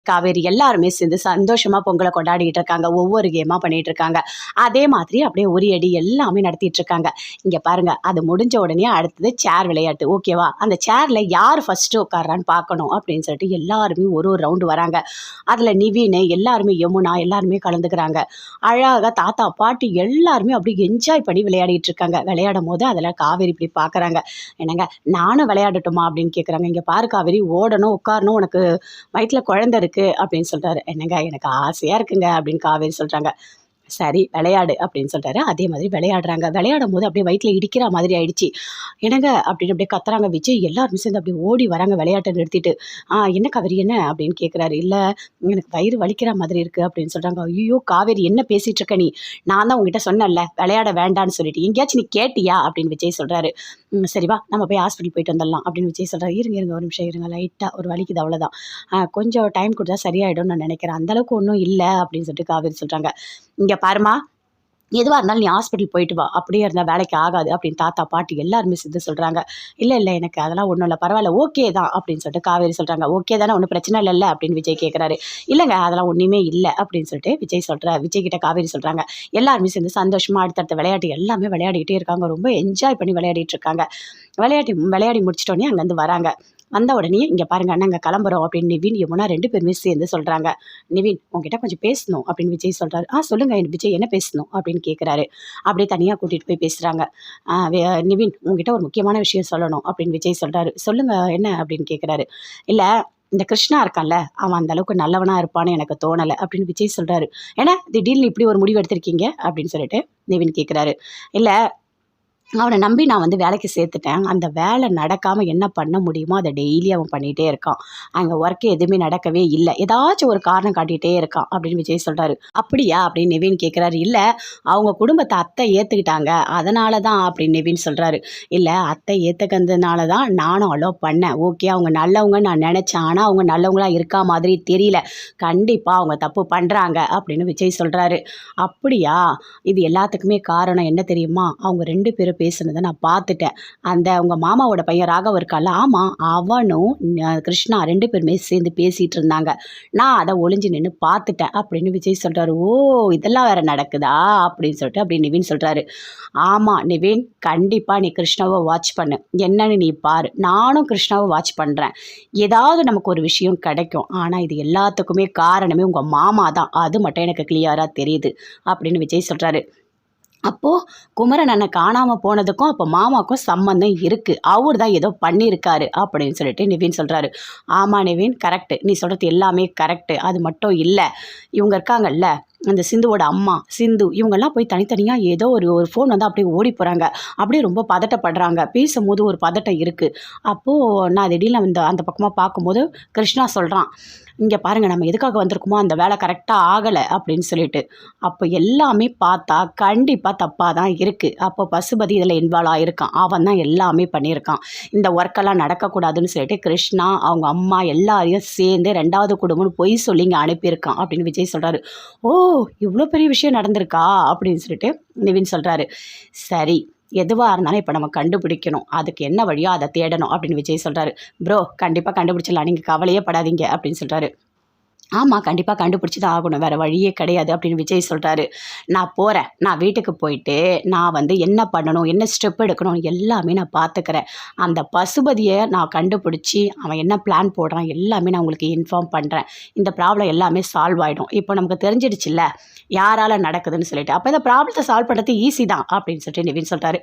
காவேரி எல்லாருமே சேர்ந்து சந்தோஷமா பொங்கலை கொண்டாடிட்டு இருக்காங்க. ஒவ்வொரு கேமா பண்ணிட்டு இருக்காங்க. அதே மாதிரி அப்படியே ஒரு அடி எல்லாமே நடத்திட்டு இருக்காங்க. இங்க பாருங்க, அது முடிஞ்ச உடனே அடுத்தது சேர் விளையாட்டு. ஓகேவா? அந்த சேர்ல யார் ஃபர்ஸ்ட் உட்கார்றான்னு பார்க்கணும் அப்படின்னு சொல்லிட்டு எல்லாருமே ஒரு ஒரு ரவுண்டு வராங்க. அதுல நிவின் எல்லாருமே, யமுனா எல்லாருமே கலந்துக்கிறாங்க. அழகா தாத்தா பாட்டி எல்லாருமே அப்படியே என்ஜாய் பண்ணி விளையாடிட்டு இருக்காங்க. விளையாடும் போது அதில் காவேரி இப்படி பார்க்குறாங்க. என்னங்க, நானும் விளையாடட்டுமா அப்படின்னு கேட்குறாங்க. இங்கே பாரு காவேரி, ஓடணும் உட்காரணும், உனக்கு வயிற்றுல குழந்தை இருக்கு அப்படின்னு சொல்றாரு. என்னங்க, எனக்கு ஆசையா இருக்குங்க அப்படின்னு காவேரி சொல்றாங்க. சரி விளையாடு அப்படின்னு சொல்றாரு. அதே மாதிரி விளையாடுறாங்க. விளையாடும் போது அப்படியே வயிற்றுல இடிக்கிற மாதிரி ஆயிடுச்சு. என்னங்க அப்படின்னு அப்படியே கத்துறாங்க. விஜய் எல்லாரும் சேர்ந்து அப்படியே ஓடி வராங்க விளையாட்டை நிறுத்திட்டு. என்ன காவேரி என்ன அப்படின்னு கேட்குறாரு. இல்லை, எனக்கு வயிறு வலிக்கிற மாதிரி இருக்கு அப்படின்னு சொல்றாங்க. ஐயோ காவேரி, என்ன பேசிட்டு இருக்க நீ? நான் தான் உங்ககிட்ட சொன்னேன்ல விளையாட வேண்டான்னு சொல்லிட்டு, எங்கேயாச்சும் நீ கேட்டியா அப்படின்னு விஜய் சொல்றாரு. சரி வா நம்ம போய் ஹாஸ்பிட்டல் போயிட்டு வந்துடலாம் அப்படின்னு விஜய் சொல்றாரு. இருங்க இருங்க ஒரு நிமிஷம் இருங்க, லைட்டாக ஒரு வலிக்குது அவ்வளோதான், கொஞ்சம் டைம் கொடுத்தா சரியாயிடும்னு நான் நினைக்கிறேன், அந்தளவுக்கு ஒன்றும் இல்லை அப்படின்னு சொல்லிட்டு காவேரி சொல்றாங்க. இங்கே பாருமா, எதுவாக இருந்தாலும் நீ ஹாஸ்பிட்டல் போயிட்டு வா, அப்படியே இருந்தால் வேலைக்கு ஆகாது அப்படின்னு தாத்தா பாட்டி எல்லாருமே சேர்ந்து சொல்கிறாங்க. இல்லை இல்லை, எனக்கு அதெல்லாம் ஒன்றும் இல்லை, பரவாயில்ல, ஓகே தான் அப்படின்னு சொல்லிட்டு காவேரி சொல்கிறாங்க. ஓகே தானே, ஒன்றும் பிரச்சனை இல்லைல்ல அப்படின்னு விஜய் கேட்குறாரு. இல்லைங்க, அதெல்லாம் ஒன்றுமே இல்லை அப்படின்னு சொல்லிட்டு விஜய் கிட்ட காவேரி சொல்கிறாங்க. எல்லாருமே சேர்ந்து சந்தோஷமாக அடுத்தடுத்த விளையாட்டு எல்லாமே விளையாடிக்கிட்டே இருக்காங்க. ரொம்ப என்ஜாய் பண்ணி விளையாடிட்டு இருக்காங்க. விளையாடி முடிச்சிட்டோன்னே அங்கேருந்து வராங்க. வந்த உடனே இங்கே பாருங்க, நாங்கள் கிளம்புறோம் அப்படின்னு நிவின், யமுனா 2 பேருமே சேர்ந்து சொல்கிறாங்க. நிவின், உங்ககிட்ட கொஞ்சம் பேசணும் அப்படின்னு விஜய் சொல்கிறாரு. சொல்லுங்க விஜய், என்ன பேசணும் அப்படின்னு கேட்குறாரு. அப்படியே தனியாக கூட்டிகிட்டு போய் பேசுகிறாங்க. நிவின், உங்ககிட்ட ஒரு முக்கியமான விஷயம் சொல்லணும் அப்படின்னு விஜய் சொல்கிறாரு. சொல்லுங்க என்ன அப்படின்னு கேட்குறாரு. இல்லை, இந்த கிருஷ்ணா இருக்கான்ல, அவன் அந்த அளவுக்கு நல்லவனாக இருப்பான்னு எனக்கு தோணலை அப்படின்னு விஜய் சொல்கிறாரு. ஏன்னா திடீர்னு இப்படி ஒரு முடிவு எடுத்திருக்கீங்க அப்படின்னு சொல்லிட்டு நிவின் கேட்குறாரு. இல்லை, அவனை நம்பி நான் வந்து வேலைக்கு சேர்த்துட்டேன். அந்த வேலை நடக்காமல் என்ன பண்ண முடியுமோ அதை டெய்லி அவன் பண்ணிகிட்டே இருக்கான். அங்கே ஒர்க்கு எதுவுமே நடக்கவே இல்லை, ஏதாச்சும் ஒரு காரணம் காட்டிகிட்டே இருக்கான் அப்படின்னு விஜய் சொல்கிறாரு. அப்படியா அப்படின்னு நிவின் கேட்குறாரு. இல்லை, அவங்க குடும்பத்தை அத்தை ஏற்றுக்கிட்டாங்க, அதனால தான் அப்படின்னு நிவின் சொல்கிறாரு. இல்லை, அத்தை ஏற்றுக்கிறதுனால தான் நானும் அலோவ் பண்ணேன். ஓகே, அவங்க நல்லவங்க நான் நினச்சேன், ஆனால் அவங்க நல்லவங்களாக இருக்கா மாதிரி தெரியல. கண்டிப்பாக அவங்க தப்பு பண்ணுறாங்க அப்படின்னு விஜய் சொல்கிறாரு. அப்படியா, இது எல்லாத்துக்குமே காரணம் என்ன தெரியுமா? அவங்க 2 பேரும் பேசுனதை நான் பார்த்துட்டேன். அந்த உங்கள் மாமாவோட பையன் ராகவ் இருக்கான்ல, ஆமாம், அவனும் கிருஷ்ணா 2 பேருமே சேர்ந்து பேசிகிட்டு இருந்தாங்க. நான் அதை ஒளிஞ்சு நின்று பார்த்துட்டேன் அப்படின்னு விஜய் சொல்கிறாரு. ஓ, இதெல்லாம் வேறு நடக்குதா அப்படின்னு சொல்லிட்டு அப்படி நிவின் சொல்கிறாரு. ஆமாம் நிவின், கண்டிப்பாக நீ கிருஷ்ணாவை வாட்ச் பண்ணு, என்னன்னு நீ பாரு, நானும் கிருஷ்ணாவை வாட்ச் பண்ணுறேன், ஏதாவது நமக்கு ஒரு விஷயம் கிடைக்கும். ஆனால் இது எல்லாத்துக்குமே காரணமே உங்கள் மாமா தான், அது மட்டும் எனக்கு கிளியராக தெரியுது அப்படின்னு விஜய் சொல்கிறாரு. அப்போது குமரன் அண்ணன் காணாமல் போனதுக்கும் அப்போ மாமாவுக்கும் சம்மந்தம் இருக்குது, அவர் தான் ஏதோ பண்ணியிருக்காரு அப்படின்னு சொல்லிட்டு நிவின் சொல்கிறாரு. ஆமாம் நிவின், கரெக்டு, நீ சொல்கிறது எல்லாமே கரெக்டு. அது மட்டும் இல்லை, இவங்க இருக்காங்கல்ல, அந்த சிந்துவோட அம்மா சிந்து, இவங்கெல்லாம் போய் தனித்தனியாக ஏதோ ஒரு ஃபோன் வந்து அப்படியே ஓடி போகிறாங்க. அப்படியே ரொம்ப பதட்டப்படுறாங்க. பேசும்போது ஒரு பதட்டம் இருக்குது. அப்போது நான் திடீர்னு அந்த பக்கமாக பார்க்கும்போது கிருஷ்ணா சொல்கிறான், இங்கே பாருங்கள், நம்ம எதுக்காக வந்திருக்குமோ அந்த வேலை கரெக்டாக ஆகலை அப்படின்னு சொல்லிட்டு. அப்போ எல்லாமே பார்த்தா கண்டிப்பாக தப்பாக தான் இருக்குது. அப்போ பசுபதி இதில் இன்வால்வ் ஆகியிருக்கான், அவன் தான் எல்லாமே பண்ணியிருக்கான். இந்த ஒர்க்கெல்லாம் நடக்கக்கூடாதுன்னு சொல்லிட்டு கிருஷ்ணா அவங்க அம்மா எல்லாரையும் சேர்ந்து 2வது குடும்பம்னு பொய் சொல்லி இங்கே அனுப்பியிருக்கான் அப்படின்னு விஜய் சொல்கிறாரு. ஓ, இவ்வளோ பெரிய விஷயம் நடந்திருக்கா அப்படின்னு சொல்லிட்டு நிவின் சொல்கிறாரு. சரி, எதுவாக இருந்தாலும் இப்போ நம்ம கண்டுபிடிக்கணும், அதுக்கு என்ன வழியோ அதை தேடணும் அப்படின்னு விஜய் சொல்கிறாரு. ப்ரோ, கண்டிப்பாக கண்டுபிடிச்சிடலாம், நீங்கள் கவலையே படாதீங்க அப்படின்னு சொல்கிறாரு. ஆமாம், கண்டிப்பாக கண்டுபிடிச்சி தான் ஆகணும், வேறு வழியே கிடையாது அப்படின்னு விஜய் சொல்கிறாரு. நான் போகிறேன், நான் வீட்டுக்கு போயிட்டு நான் வந்து என்ன பண்ணணும், என்ன ஸ்டெப் எடுக்கணும் எல்லாமே நான் பார்த்துக்கிறேன். அந்த பசுபதியை நான் கண்டுபிடிச்சி அவன் என்ன பிளான் போடுறான் எல்லாமே நான் உங்களுக்கு இன்ஃபார்ம் பண்ணுறேன். இந்த ப்ராப்ளம் எல்லாமே சால்வ் ஆகிடும். இப்போ நமக்கு தெரிஞ்சிடுச்சுல்ல யாரால் நடக்குதுன்னு சொல்லிட்டு, அப்போ இந்த ப்ராப்ளத்தை சால்வ் பண்ணுறது ஈஸி தான் அப்படின்னு சொல்லிட்டு நிவின் சொல்கிறாரு.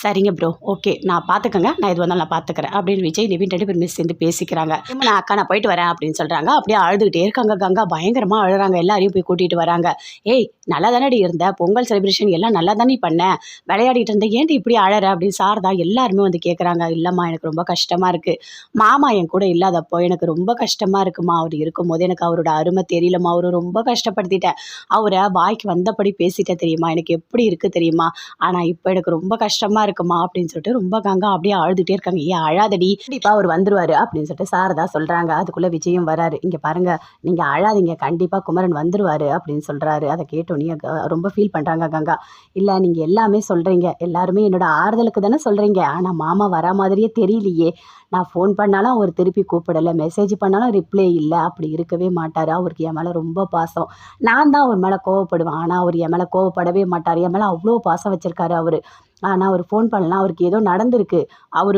சரிங்க ப்ரோ, ஓகே, நான் பார்த்துக்கங்க, நான் இது வந்தாலும் நான் பார்த்துக்கிறேன் அப்படின்னு விஜய் நிவின் 2 பேருமே சேர்ந்து பேசிக்கிறாங்க. நான் அக்கா நான் போயிட்டு வரேன் அப்படின்னு சொல்கிறாங்க. அப்படியே அழுதுகிட்டே இருக்காங்க. கங்கா பயங்கரமாக அழுறாங்க. எல்லாரையும் போய் கூட்டிகிட்டு வராங்க. ஏய், நல்லா தானடி இருந்த, பொங்கல் செலிப்ரேஷன் எல்லாம் நல்லா தானே பண்ண, விளையாடிட்டு இருந்த, ஏன்டி இப்படி அழற அப்படின்னு சாரதா எல்லாருமே வந்து கேட்குறாங்க. இல்லைம்மா, எனக்கு ரொம்ப கஷ்டமாக இருக்குது, மாமா என் கூட இல்லாதப்போ எனக்கு ரொம்ப கஷ்டமாக இருக்குமா, அவர் இருக்கும்போது எனக்கு அவரோட அருமை தெரியலம்மா, அவரை ரொம்ப கஷ்டப்படுத்திட்டேன், அவரை வாய்க்கு வந்தபடி பேசிட்டேன் தெரியுமா, எனக்கு எப்படி இருக்குது தெரியுமா, ஆனால் இப்போ எனக்கு ரொம்ப கஷ்டமாக இருக்குமா அப்படின்னு சொல்லிட்டு ரொம்ப கங்கா அப்படியே அழுதுகிட்டே இருக்காங்க. ஏன் அழாதடி, கண்டிப்பாக அவர் வந்துருவார் அப்படின்னு சொல்லிட்டு சாரதா சொல்கிறாங்க. அதுக்குள்ளே விஜயும் வராரு. இங்கே பாருங்கள், நீங்கள் நீங்கள் அழாதீங்க, கண்டிப்பாக குமரன் வந்துருவாரு அப்படின்னு சொல்கிறாரு. அதை கேட்டோன்னே ரொம்ப ஃபீல் பண்ணுறாங்க கங்கா. இல்லை, நீங்கள் எல்லாமே சொல்கிறீங்க, எல்லாருமே என்னோட ஆறுதலுக்கு தானே சொல்கிறீங்க. ஆனால் மாமா வரா மாதிரியே தெரியலையே. நான் ஃபோன் பண்ணாலும் அவர் திருப்பி கூப்பிடலை, மெசேஜ் பண்ணாலும் ரிப்ளை இல்லை. அப்படி இருக்கவே மாட்டார். அவருக்கு என் மேலே ரொம்ப பாசம். நான் தான் அவர் மேலே கோவப்படுவேன், ஆனால் அவர் என் மேலே கோவப்படவே மாட்டார். என் மேலே அவ்வளோ பாசம் வச்சுருக்காரு அவர். ஆனால் அவர் ஃபோன் பண்ணலாம், அவருக்கு ஏதோ நடந்திருக்கு, அவர்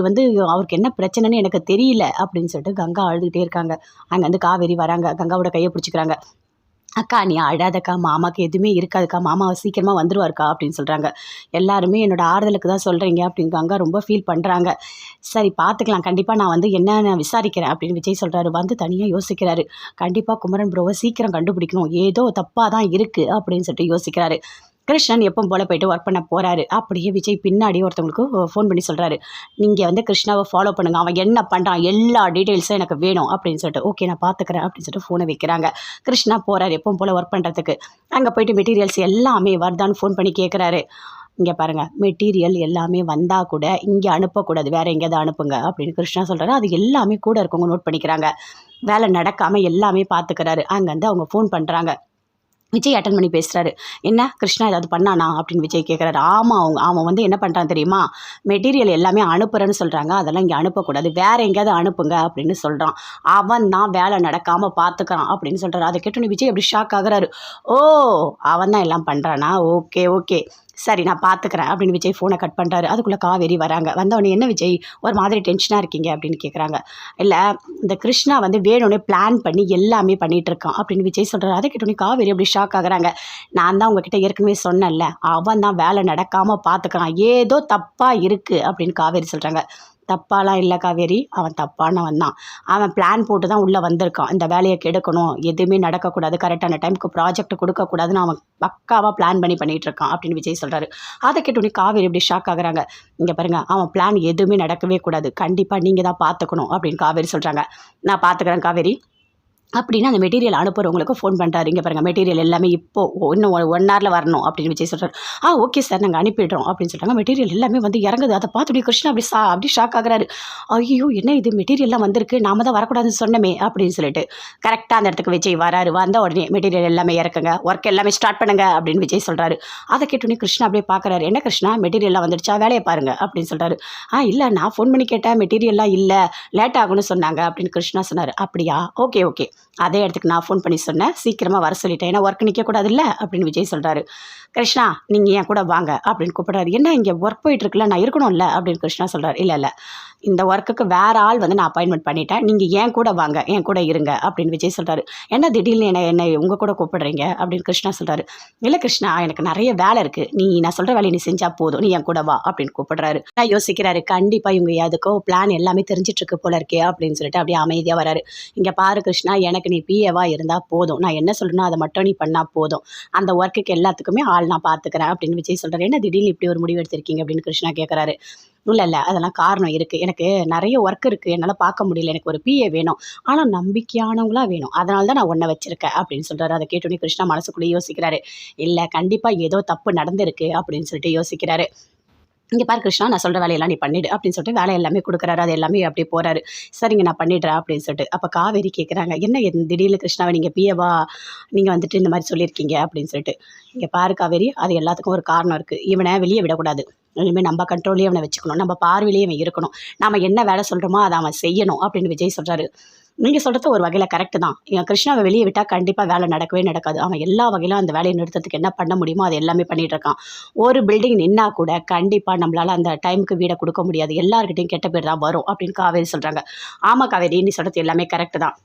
அவருக்கு என்ன பிரச்சனைன்னு எனக்கு தெரியல அப்படின்னு சொல்லிட்டு கங்கா அழுதுகிட்டே இருக்காங்க. அங்கேருந்து காவேரி வராங்க, கங்காவோட கையை பிடிச்சிக்கிறாங்க. அக்கா நீ அழாதக்கா, மாமாவுக்கு எதுவுமே இருக்காதுக்கா, மாமா சீக்கிரமாக வந்துருவாருக்கா அப்படின்னு சொல்கிறாங்க. எல்லாருமே என்னோட ஆறுதலுக்கு தான் சொல்கிறீங்க அப்படின்னு கங்கா ரொம்ப ஃபீல் பண்ணுறாங்க. சரி பார்த்துக்கலாம், கண்டிப்பாக நான் என்னென்ன விசாரிக்கிறேன் அப்படின்னு விஜய் சொல்கிறாரு. தனியாக யோசிக்கிறாரு. கண்டிப்பாக குமரன் ப்ரோவை சீக்கிரம் கண்டுபிடிக்கணும், ஏதோ தப்பாக தான் இருக்குது அப்படின்னு சொல்லிட்டு யோசிக்கிறாரு. கிருஷ்ணன் எப்பவும் போல் போயிட்டு ஒர்க் பண்ண போகிறாரு. அப்படியே விஜய் பின்னாடி ஒருத்தவங்களுக்கு ஃபோன் பண்ணி சொல்கிறாரு, நீங்கள் கிருஷ்ணாவை ஃபாலோ பண்ணுங்கள், அவன் என்ன பண்ணுறான் எல்லா டீட்டெயில்ஸும் எனக்கு வேணும் அப்படின்னு சொல்லிட்டு. ஓகே நான் பார்த்துக்கிறேன் அப்படின்னு சொல்லிட்டு ஃபோனை வைக்கிறாங்க. கிருஷ்ணா போகிறாரு எப்பவும் போல் ஒர்க் பண்ணுறதுக்கு. அங்கே போயிட்டு மெட்டீரியல்ஸ் எல்லாமே வருதான்னு ஃபோன் பண்ணி கேட்குறாரு. இங்கே பாருங்கள், மெட்டீரியல் எல்லாமே வந்தால் கூட இங்கே அனுப்பக்கூடாது, வேறு எங்கேயாவது அனுப்புங்க அப்படின்னு கிருஷ்ணா சொல்கிறாரு. அது எல்லாமே கூட இருக்கவங்க நோட் பண்ணிக்கிறாங்க. வேலை நடக்காமல் எல்லாமே பார்த்துக்கிறாரு. அங்கேருந்து அவங்க ஃபோன் பண்ணுறாங்க. விஜய் அட்டன் பண்ணி பேசுகிறாரு. என்ன கிருஷ்ணா ஏதாவது பண்ணானா அப்படின்னு விஜய் கேட்குறாரு. ஆமாம், அவன் என்ன பண்ணுறான் தெரியுமா, மெட்டீரியல் எல்லாமே அனுப்புகிறேன்னு சொல்கிறாங்க, அதெல்லாம் இங்கே அனுப்பக்கூடாது, வேறு எங்கேயாவது அனுப்புங்க அப்படின்னு சொல்கிறான். அவன் தான் வேலை நடக்காமல் பார்த்துக்கிறான் அப்படின்னு சொல்கிறாரு. அதை கேட்டோன்னே விஜய் அப்படி ஷாக் ஆகுறாரு. ஓ, அவன் தான் எல்லாம் பண்ணுறானா, ஓகே ஓகே சரி நான் பார்த்துக்கிறேன் அப்படின்னு விஜய் ஃபோனை கட் பண்ணுறாரு. அதுக்குள்ளே காவேரி வராங்க. வந்தவொடனே என்ன விஜய் ஒரு மாதிரி டென்ஷனாக இருக்கீங்க அப்படின்னு கேட்குறாங்க. இல்லை, இந்த கிருஷ்ணா வேணும்னே பிளான் பண்ணி எல்லாமே பண்ணிகிட்டு இருக்கான் அப்படின்னு விஜய் சொல்கிறாரு. அதை கேட்டோன்னே காவேரி அப்படி ஷாக் ஆகுறாங்க. நான் தான் உங்ககிட்ட ஏற்கனவே சொன்னேன்ல, அவன் தான் வேலை நடக்காமல் பார்த்துக்கிறான், ஏதோ தப்பாக இருக்குது அப்படின்னு காவேரி சொல்கிறாங்க. தப்பாலாம் இல்லை காவேரி, அவன் தப்பானவன் தான். அவன் பிளான் போட்டு தான் உள்ளே வந்திருக்கான், இந்த வேலையை கெடுக்கணும், எதுவுமே நடக்கக்கூடாது, கரெக்டான டைமுக்கு ப்ராஜெக்ட் கொடுக்கக்கூடாதுன்னு அவன் பக்காவாக பிளான் பண்ணிகிட்டு இருக்கான் அப்படின்னு விஜய் சொல்கிறாரு. அதை கேட்டோன்னே காவேரி இப்படி ஷாக் ஆகுறாங்க. இங்கே பாருங்கள், அவன் பிளான் எதுவுமே நடக்கவே கூடாது, கண்டிப்பாக நீங்கள் தான் பார்த்துக்கணும் அப்படின்னு காவேரி சொல்கிறாங்க. நான் பார்த்துக்கிறேன் காவேரி அப்படின்னு அந்த மெட்டீரியல் அனுப்புகிறவங்களுக்கு ஃபோன் பண்ணுறாரு. இங்கே பாருங்கள், மெட்டீரியல் எல்லாமே இப்போது இன்னும் 1 ஹவரில் வரணும் அப்படின்னு விஜய் சொல்கிறார். ஓகே சார் நாங்கள் அனுப்பிடுறோம் அப்படின்னு சொல்கிறாங்க. மெட்டீரியல் எல்லாமே இறங்குது. அதை பார்த்துட்டு கிருஷ்ணா அப்படி ஷாக் ஆகுறாரு. ஐயோ என்ன இது, மெட்டீரியல்லாம் வந்திருக்கு, நாம தான் வரக்கூடாதுன்னு சொன்னமே அப்படின்னு சொல்லிட்டு கரெக்டாக அந்த இடத்துக்கு விஜய் வராரு. வந்த உடனே மெட்டீரியல் எல்லாமே இறக்குங்க, ஒர்க் எல்லாமே ஸ்டார்ட் பண்ணுங்க அப்படின்னு விஜய் சொல்கிறாரு. அதை கேட்டோன்னே கிருஷ்ணா அப்படியே பார்க்குறாரு. என்ன கிருஷ்ணா, மெட்டீரியல்லாம் வந்துடுச்சா, வேலையை பாருங்க அப்படின்னு சொல்கிறாரு. இல்லை நான் ஃபோன் பண்ணி கேட்டேன், மெட்டீரியல்லாம் இல்லை, லேட் ஆகும்னு சொன்னாங்க அப்படின்னு கிருஷ்ணா சொன்னார். அப்படியா, ஓகே ஓகே அதே இடத்துக்கு நான் ஃபோன் பண்ணி சொன்னேன், சீக்கிரமாக வர சொல்லிட்டேன், ஏன்னா ஒர்க் நிற்கக்கூடாதுல்ல அப்படின்னு விஜய் சொல்கிறாரு. கிருஷ்ணா நீங்கள் என் கூட வாங்க அப்படின்னு கூப்பிட்றாரு. என்ன இங்கே ஒர்க் போயிட்டுருக்குல்ல, நான் இருக்கணும்ல அப்படின்னு கிருஷ்ணா சொல்கிறார். இல்லை இந்த ஒர்க்குக்கு வேறு ஆள் நான் அப்பாயின்மெண்ட் பண்ணிட்டேன், நீங்கள் என் கூட வாங்க, என் கூட இருங்க அப்படின்னு விஜய் சொல்கிறாரு. என்ன திடீர்னு என்ன உங்கள் கூட கூப்பிடுறீங்க அப்படின்னு கிருஷ்ணா சொல்கிறாரு. இல்லை கிருஷ்ணா, எனக்கு நிறைய வேலை இருக்குது, நான் சொல்கிற வேலையை நீ செஞ்சால் போதும், நீ என் கூட வா அப்படின்னு கூப்பிடுறாரு. நான் யோசிக்கிறாரு, கண்டிப்பாக இவங்க எதுக்கோ பிளான் எல்லாமே தெரிஞ்சிட்ருக்கு போல இருக்கே அப்படின்னு சொல்லிட்டு அப்படியே அமைதியாக வராரு. இங்கே பாரு கிருஷ்ணா, எனக்கு நீ பிஏவா இருந்தால் போதும், நான் என்ன சொல்கிறேனோ அதை மட்டும் நீ பண்ணால் போதும், அந்த ஒர்க்குக்கு எல்லாத்துக்குமே ஆள் நான் பார்த்துக்கிறேன் அப்படின்னு விஜய் சொல்கிறாரு. என்ன திடீர்னு இப்படி ஒரு முடிவு எடுத்திருக்கீங்க அப்படின்னு கிருஷ்ணா கேட்குறாரு. இல்லை அதெல்லாம் காரணம் இருக்குது, எனக்கு நிறைய ஒர்க் இருக்குது, என்னால் பார்க்க முடியல, எனக்கு ஒரு பிஏ வேணும், ஆனால் நம்பிக்கையானவங்களாக வேணும், அதனால தான் நான் ஒன்றை வச்சுருக்கேன் அப்படின்னு சொல்கிறாரு. அதை கேட்டோன்னே கிருஷ்ணா மனசுக்குள்ளே யோசிக்கிறாரு. இல்லை கண்டிப்பாக ஏதோ தப்பு நடந்திருக்கு அப்படின்னு சொல்லிட்டு யோசிக்கிறாரு. இங்கே பாரு கிருஷ்ணா, நான் சொல்கிற வேலையெல்லாம் நீ பண்ணிவிடு அப்படின்னு சொல்லிட்டு வேலை எல்லாமே கொடுக்குறாரு. அது எல்லாமே அப்படியே போகிறாரு. சரிங்க நான் பண்ணிடுறேன் அப்படின்னு சொல்லிட்டு. அப்போ காவேரி கேட்குறாங்க, என்ன திடீர்னு கிருஷ்ணாவை நீங்கள் பிஏவா நீங்கள் இந்த மாதிரி சொல்லியிருக்கீங்க அப்படின்னு சொல்லிட்டு. இங்கே பாரு காவேரி, அது எல்லாத்துக்கும் ஒரு காரணம் இருக்குது, இவனை வெளியே விடக்கூடாது, இனிமேல் நம்ம கண்ட்ரோல்லேயே அவனை வச்சுக்கணும், நம்ம பார்வையிலேயே அவன் இருக்கணும், நம்ம என்ன வேலை சொல்கிறோமோ அதை அவன் செய்யணும் அப்படின்னு விஜய் சொல்கிறாரு. நீங்கள் சொல்கிறது ஒரு வகையில் கரெக்டு தான், கிருஷ்ணாவை வெளியே விட்டால் கண்டிப்பாக வேலை நடக்கவே நடக்காது, அவன் எல்லா வகையிலும் அந்த வேலையை நிறுத்தத்துக்கு என்ன பண்ண முடியுமோ அது எல்லாமே பண்ணிகிட்டு இருக்கான். ஒரு பில்டிங் நின்னா கூட கண்டிப்பாக நம்மளால் அந்த டைமுக்கு வீடை கொடுக்க முடியாது, எல்லாருக்கிட்டையும் கெட்ட பேர் தான் வரும் அப்படின்னு காவேரி சொல்கிறாங்க. ஆமாம் காவேரி, நீ சொல்கிறது எல்லாமே கரெக்டு தான்,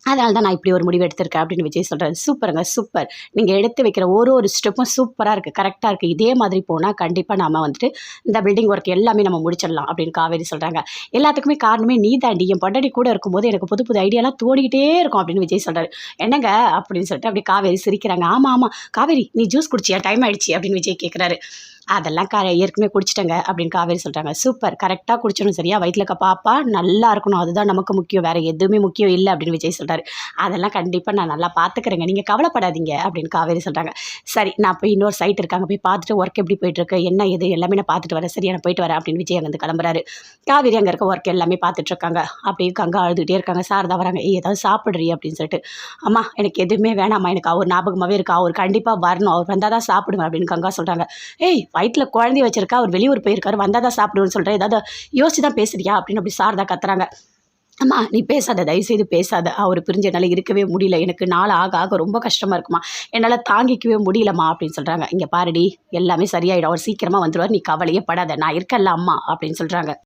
அதனால தான் நான் இப்படி ஒரு முடிவு எடுத்திருக்கேன் அப்படின்னு விஜய் சொல்கிறாரு. சூப்பருங்க சூப்பர், நீங்கள் எடுத்து வைக்கிற ஒரு ஸ்டெப்பும் சூப்பராக இருக்குது, கரெக்டாக இருக்குது, இதே மாதிரி போனால் கண்டிப்பாக நாம் இந்த பில்டிங் ஒர்க் எல்லாமே நம்ம முடிச்சிடலாம் அப்படின்னு காவேரி சொல்கிறாங்க. எல்லாத்துக்குமே காரணமே நீ தாண்டி, என் பொண்டாடி கூட இருக்கும்போது எனக்கு புது புது ஐடியாலாம் தோடிக்கிட்டே இருக்கும் அப்படின்னு விஜய் சொல்கிறாரு. என்னங்க அப்படின்னு சொல்லிட்டு அப்படி காவேரி சிரிக்கிறாங்க. ஆமாம் காவேரி, நீ ஜூஸ் குடிச்சியா, டைம் ஆகிடுச்சி அப்படின்னு விஜய் கேட்குறாரு. அதெல்லாம் ஏற்கனவே குடிச்சிட்டேங்க அப்படின்னு காவேரி சொல்கிறாங்க. சூப்பர், கரெக்டாக குடிச்சிடணும் சரியா, வயிற்றுல இருக்க பாப்பா நல்லா இருக்கணும், அதுதான் நமக்கு முக்கியம், வேறு எதுவுமே முக்கியம் இல்லை அப்படின்னு விஜய் சொல்கிறாரு. அதெல்லாம் கண்டிப்பாக நான் நல்லா பார்த்துக்கிறேங்க, நீங்கள் கவலைப்படாதீங்க அப்படின்னு காவேரி சொல்கிறாங்க. சரி, நான் போய் இன்னொரு சைட் இருக்காங்க, போய் பார்த்துட்டு ஒர்க் எப்படி போயிட்டுருக்கு என்ன எது எல்லாமே நான் பார்த்துட்டு வரேன், சரியா நான் போயிட்டு வரேன் அப்படின்னு விஜய் அங்கேருந்து கிளம்புறாரு. காவேரி அங்கே இருக்க ஒர்க் எல்லாமே பார்த்துட்ருக்காங்க. அப்படியே கங்கா அழுதுகிட்டே இருக்காங்க. சாரதா வராங்க. ஏதாவது சாப்பிட்றீ அப்படின்னு சொல்லிட்டு. அம்மா எனக்கு எதுவுமே வேணாம்மா, எனக்கு அவர் ஞாபகமாகவே இருக்கா, அவர் கண்டிப்பாக வரணும், அவர் வந்தால் தான் சாப்பிடுவேன் அப்படின்னு கங்கா சொல்கிறாங்க. ஏய், வயிற்றில் குழந்தைய வச்சிருக்கா, அவர் வெளியூர் போயிருக்காரு, வந்தால் தான் சாப்பிடுவேன்னு சொல்கிறேன், ஏதாவது யோசிச்சு தான் பேசுறியா அப்படின்னு அப்படி சாரதா கத்துறாங்க. அம்மா நீ பேசாத, தயவுசெய்து பேசாத, அவர் பிரிஞ்ச என்னால் இருக்கவே முடியல, எனக்கு நாள் ஆக ஆக ரொம்ப கஷ்டமாக இருக்குமா, என்னால் தாங்கிக்கவே முடியலம்மா அப்படின்னு சொல்கிறாங்க. இங்கே பாருடி, எல்லாமே சரியாயிடும், அவர் சீக்கிரமாக வந்துடுவார், நீ கவலையே படாத, நான் இருக்கல அம்மா அப்படின்னு சொல்கிறாங்க.